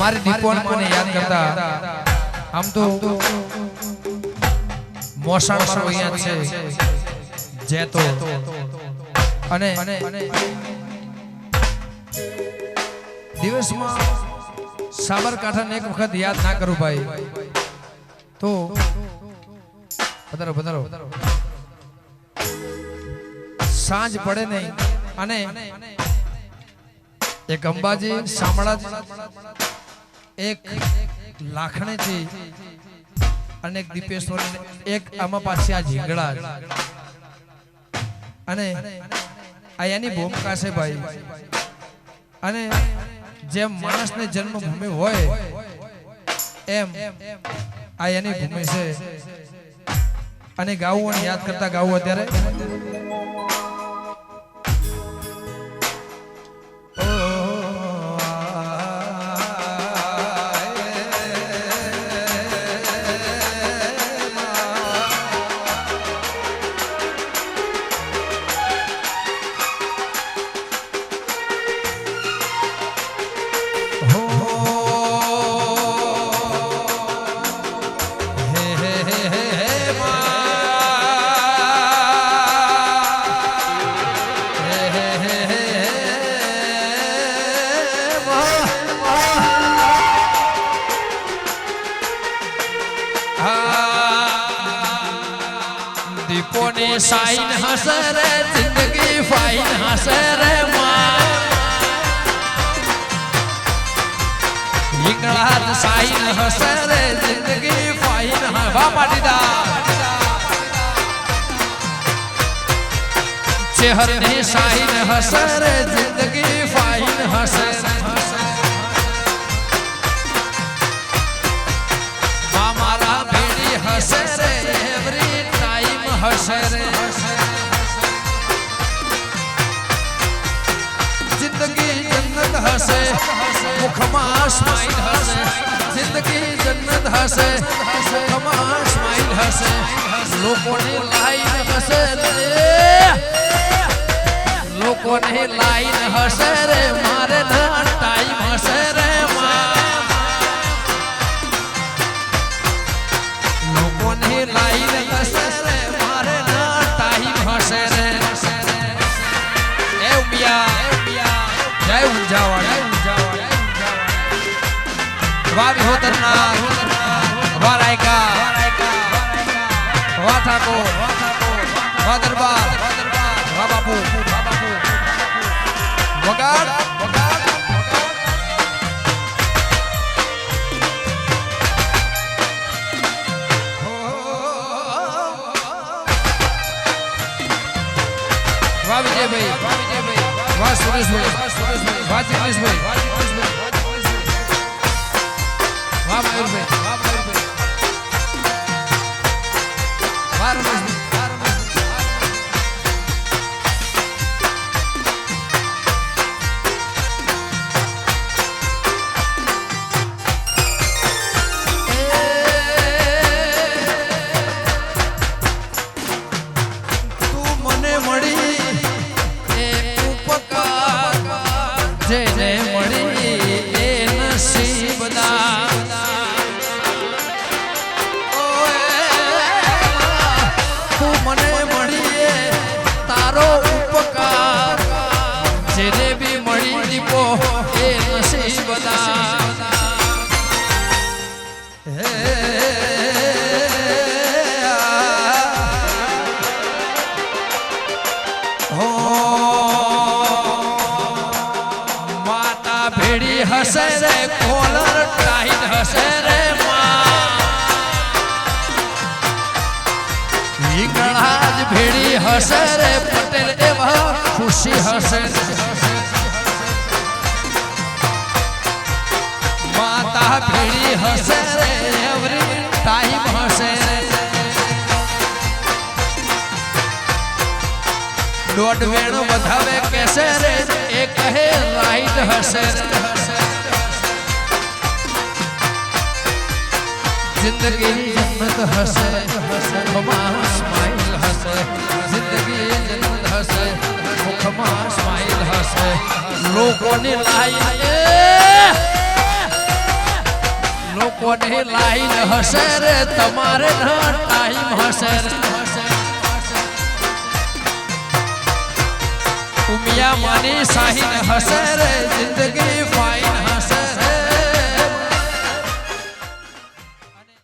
મારી દીપોન મને યાદ કરતા આમ તો મોસાળ વાળો અહીંયા છે જેતો અને દિવસમાં સાબરકાંઠાને એક વખત યાદ ના કરું ભાઈ તો પધારો પધારો સાંજ પડે નહીં અને એક અંબાજી શામળાજી એક લાખણેથી અને એક દીપેશ્વર એક આમાં પાછી આ ઝીંગડા અને આ એની ભૂમિકા છે ભાઈ અને જેમ માણસને જન્મભૂમિ હોય એમ આ એની ભૂમિ છે અને ગાવું અને યાદ કરતા ગાવું અત્યારે दीपोने साइन हसरे जिंदगी फाइन हसरे माँ इंगलाद साइन हसरे जिंदगी फाइन बापा दीदा चेहरे साइन हसरे जिंदगी फाइन हसरे मारा भेड़ी हसरे एवरी टाइम हसरे जिंदगी जन्नत हसे मुखमा स्माइल हसे जिंदगी जन्नत हसे मुखमा स्माइल हसे लोगों ने लाइन हसे लोगों ने लाइन हसे रे मारे ना टाइम हसे रे लोगों ने लाइन हसे रे मारे ना टाइम हसे रे ए उमिया जय उंजावा वाह होतरना वाह रायका वाह ठाकुर वाह दरबार वाह बापू वगाड़ वाह विजय भाई वाह सुरेश भाई वाह जिग्नेश भाई वाह मयूर भाई वाह रमेश भाई जेने मड़ी ए नसीबदा तू मने मड़ी तारो उपकार जेने भी मड़ी दीपो ए नसीबदा भेड़ी हसे रे कॉलर टाइट हसे रे इंगलाज भेड़ी हसे रे पटेल एवा खुशी हसे माता भेड़ी हसे रे एवरी टाइम हसे रे डोट वेणु बधावे कैसे रे एक है राइट हसे जिंदगी जन्नत हसे मुखमा स्माइल हसे जिंदगी जन्नत हसे मुखमा स्माइल हसे लोगों ने लाइन લોકોની લાઈન હશે રે તમારે ટાઈમ હશે રે ઉમિયા માની સાહીન હશે રે જિંદગી